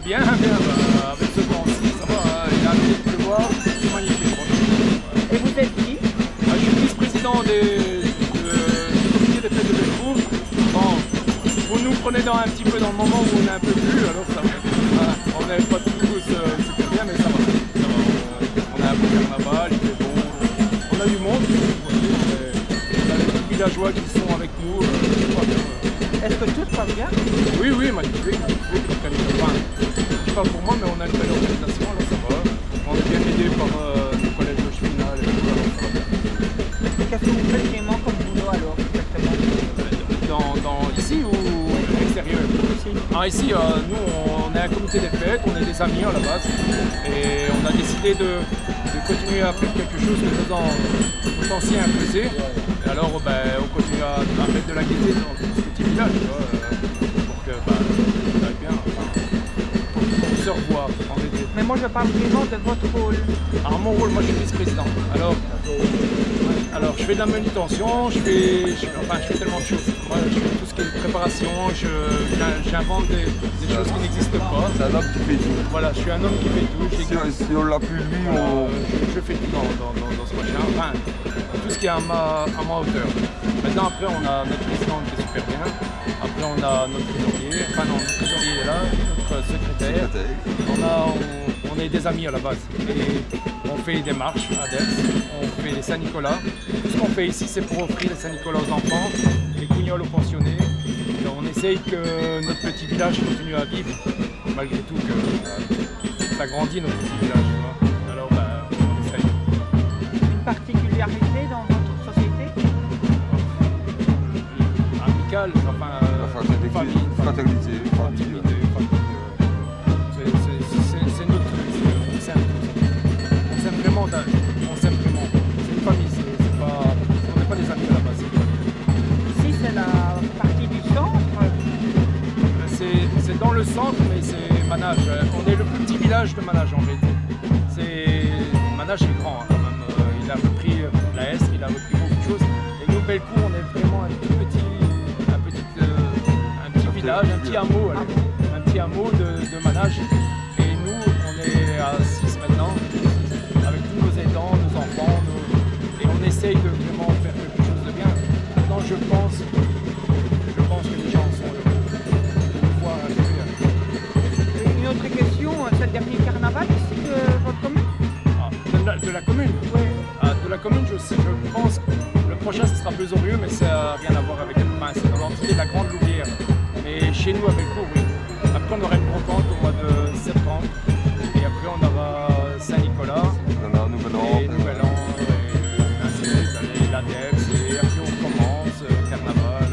Bien, bien, bah, avec ce temps-ci, ça va, hein, il a arrêté de pleuvoir, c'est magnifique. Et vous êtes qui? Je suis vice-président du comité des fêtes de Bellecour. Bon, vous nous prenez un petit peu dans le moment où on est un peu plus, alors ça va. Voilà, on n'est pas tous super bien, mais ça va. Ça va. On a un peu de carnaval, il fait bon, on a du monde, on a des petits villageois qui sont avec nous. Est-ce que tout se passe bien? Oui, oui, magnifique, magnifique. Enfin, je parle pour moi, mais on a une belle organisation, alors ça va. On est bien aidé par nos collègues de cheminal et tout, alors ça va bien. Qu'est-ce que vous faites vraiment comme boulot alors exactement? Ici ou à l'extérieur? Ici, nous, on est un comité des fêtes, on est des amis à la base. Et on a décidé de continuer à faire quelque chose que nos anciens faisaient. Et alors, on continue à mettre de la gaieté dans ce petit village, tu vois, pour que ça aille bien. On se revoit en été. Mais moi je parle vraiment de votre rôle. Alors mon rôle, moi je suis vice-président. Alors je fais de la manutention, je fais tellement de choses. Moi je fais tout ce qui est préparation, j'invente des choses qui n'existent pas. C'est un homme qui fait tout. Voilà, je suis un homme qui fait tout. Si on l'a plus lui, je fais tout dans ce machin. Enfin, tout ce qui est à ma hauteur. Maintenant après on a notre président qui est super bien. Après on a notre trésorier, notre trésorier est là, notre secrétaire. On est des amis à la base. Et on fait des marches à Ders, on fait les Saint-Nicolas. Tout ce qu'on fait ici, c'est pour offrir les Saint-Nicolas aux enfants, les guignols aux pensionnés. Et on essaye que notre petit village continue à vivre, malgré tout que ça grandit notre petit village. Tu vois. Alors, on essaye. Une particularité dans votre société? Amicale, fraternité. C'est notre truc, on s'aime vraiment, c'est une famille, on n'est pas des amis à la base. Ici c'est la partie du centre. C'est dans le centre, mais c'est Manage. On est le plus petit village de Manage en réalité. Manage est grand hein, quand même, il a repris la Hestre, il a repris beaucoup de choses. Et nous, Bellecour, on est vraiment un petit village, un petit hameau de Manage. À 6 maintenant, avec tous nos aidants, nos enfants, et on essaye de vraiment faire quelque chose de bien. Maintenant, je pense que les gens sont heureux de pouvoir arriver. Une autre question, c'est le dernier carnaval ici de votre commune? De la commune? Oui. De la commune, je pense que le prochain ce sera Beuzorieux, mais ça n'a rien à voir avec c'est dans l'entité de la Grande Louvière. Mais chez nous, à Bellecour, oui. Après, on aura une brocante au mois de septembre. Et après on aura Saint-Nicolas, Nouvel An, et ainsi de suite, la Dex, et après on commence, Carnaval.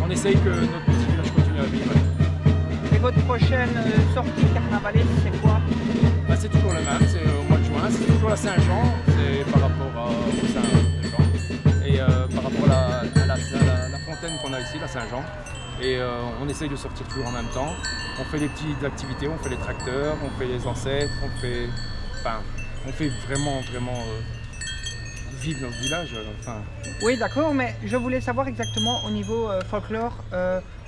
On essaye que notre petit village continue à vivre. Et votre prochaine sortie carnavalesque, c'est quoi? C'est toujours le même, c'est au mois de juin, c'est toujours la Saint-Jean, c'est par rapport au Saint-Jean, et par rapport à la fontaine qu'on a ici, la Saint-Jean. Et on essaye de sortir toujours en même temps. On fait des petites activités, on fait les tracteurs, on fait les ancêtres, on fait vraiment vivre notre village. Oui, d'accord, mais je voulais savoir exactement au niveau folklore,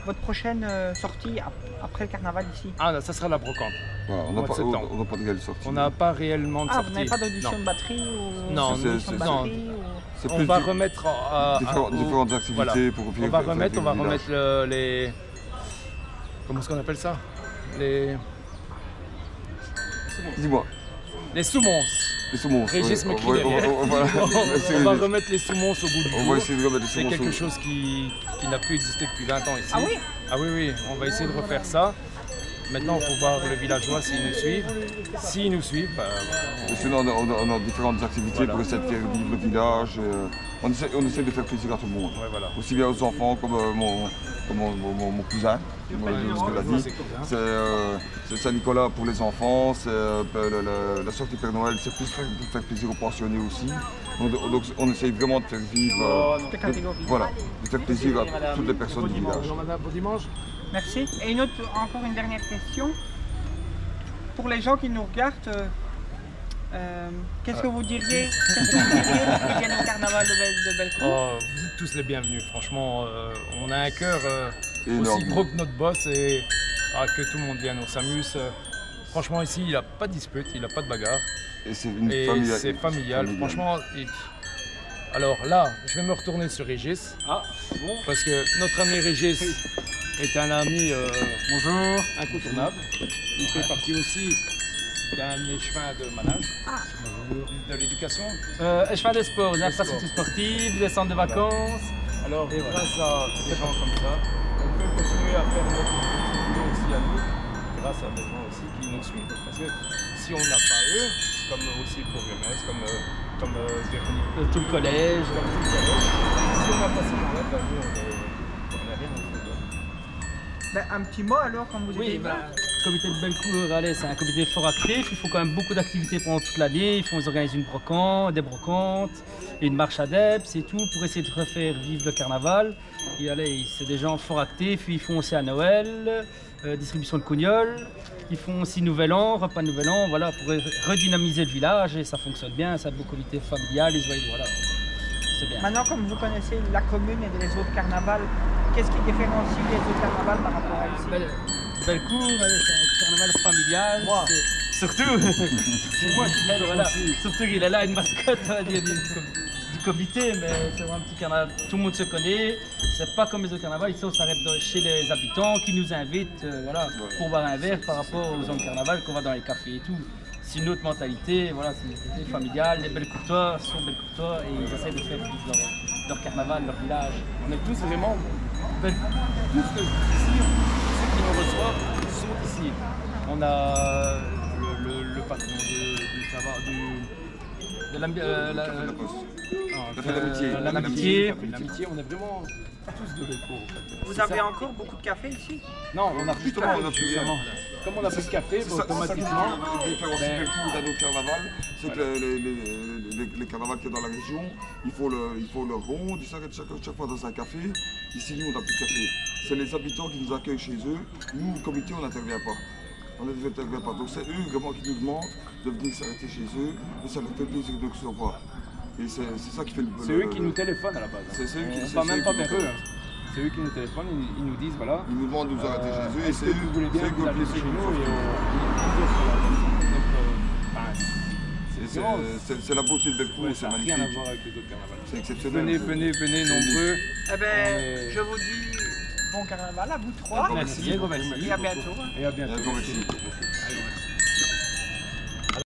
votre prochaine sortie après le carnaval ici. Ah, ça sera la brocante. Voilà, on n'a pas de réelle sortie. On n'a pas réellement de sortie. Vous n'avez pas d'audition de batterie ou... Non, on va remettre différentes activités voilà. Pour on va remettre les... Comment est-ce qu'on appelle ça? Dis-moi. Les soumons. Les soumons. Régis me crie derrière. On va remettre les soumons au goût du jour. On va essayer de remettre les soumons. C'est quelque chose qui n'a plus existé depuis 20 ans ici. Ah oui? Ah oui, on va essayer de refaire ça. Maintenant, il faut voir les villageois s'ils nous suivent. S'ils nous suivent, sinon, on a différentes activités pour essayer de faire vivre le village. On essaie de faire plaisir à tout le monde. Ouais, voilà. Aussi bien aux enfants comme mon cousin, ce qu'elle a dit. C'est Saint-Nicolas pour les enfants, la sortie Père Noël, c'est plus pour faire plaisir aux pensionnés aussi. Donc on essaye vraiment de faire vivre, de faire plaisir à toutes les personnes du village. Bon dimanche. Merci. Et encore une dernière question. Pour les gens qui nous regardent, qu'est-ce que vous diriez qui viennent au carnaval de Bellecour? Vous êtes tous les bienvenus, franchement. On a un cœur énorme. Aussi gros que notre boss et que tout le monde vienne, on s'amuse. Franchement, ici, il n'y a pas de dispute, il n'y a pas de bagarre. Et c'est une Et c'est familial. Franchement, alors là, je vais me retourner sur Régis. Ah, bon. Parce que notre ami Régis est un ami bonjour, incontournable. Il fait partie aussi d'un échevin de manage, de l'éducation. Échevin des sports, des infrastructures sportives, des centres de vacances. Alors, Et voilà. grâce à des gens comme ça, on peut continuer à faire notre boulot aussi à nous, grâce à des gens aussi qui nous suivent. Parce que si on n'a pas eux, comme aussi pour Gomez, comme Véronique, Tout le collège. comme tout le collège, si on n'a pas ces gens-là, ben, nous, on n'a rien à faire. Ben, un petit mot alors, quand vous Oui, étiez là. le comité de Bellecour, allez, c'est un comité fort actif. Il faut quand même beaucoup d'activités pendant toute l'année. Ils organisent une brocante, des brocantes, et une marche adepte et tout pour essayer de refaire vivre le carnaval. Et allez, c'est des gens fort actifs. Ils font aussi à Noël, distribution de cognoles. Ils font aussi Nouvel An, repas de Nouvel An, voilà, pour redynamiser le village et ça fonctionne bien. C'est un beau comité familial, les joyeux, voilà. C'est bien. Maintenant, comme vous connaissez la commune et les autres carnavals, qu'est-ce qui différencie les autres carnavals par rapport à ici? Bellecour, c'est un carnaval familial. Moi. Surtout, c'est moi qui l'aide, voilà. Surtout qu'il est là, une mascotte on va dire, du comité, mais c'est vraiment un petit carnaval. Tout le monde se connaît. C'est pas comme les autres carnavals. Ici, on s'arrête chez les habitants qui nous invitent, voilà, pour boire un verre par rapport aux autres carnavals qu'on va dans les cafés et tout. C'est une autre mentalité, voilà, c'est une mentalité familiale. Les Bellecourtois sont Bellecourtois et ils essaient de faire vivre leur carnaval, leur village. On est tous vraiment, tous ici, ceux qui nous reçoivent sont ici. On a le patron de l'amitié. l'amitié, on est vraiment tous de Bellecour. Vous avez encore beaucoup de café ici? Non, on a plus de Justement, café, on a plus justement. Comme on a plus de café, C'est ça qui automatiquement. différencie Ben, Bellecour d'un autre carnaval, c'est que les carnavals qu'il y a dans la région, il faut le rond, ils s'arrêtent chaque fois dans un café. Ici, nous, on n'a plus de café. C'est les habitants qui nous accueillent chez eux. Nous, le comité, on n'intervient pas. On n'intervient pas. Donc c'est eux vraiment qui nous demandent de venir s'arrêter chez eux, et ça leur fait plaisir de se revoir. Et c'est ça qui fait le... C'est eux qui nous téléphonent à la base. C'est eux qui... Pas même pas vers eux. C'est eux qui nous téléphonent, ils nous disent voilà. Ils nous demandent de nous arrêter chez eux, et Est-ce c'est que eux vous voulez bien qui vous ont le arrêter plaisir chez de nous nous et C'est la beauté de Bellecour, ça c'est n'a rien à magnifique. voir avec les autres carnavals. C'est exceptionnel. Venez nombreux. Eh ben, On est- je vous dis bon carnaval à vous trois. Merci, gros merci. Et à bientôt. Et à bientôt. Un grand merci.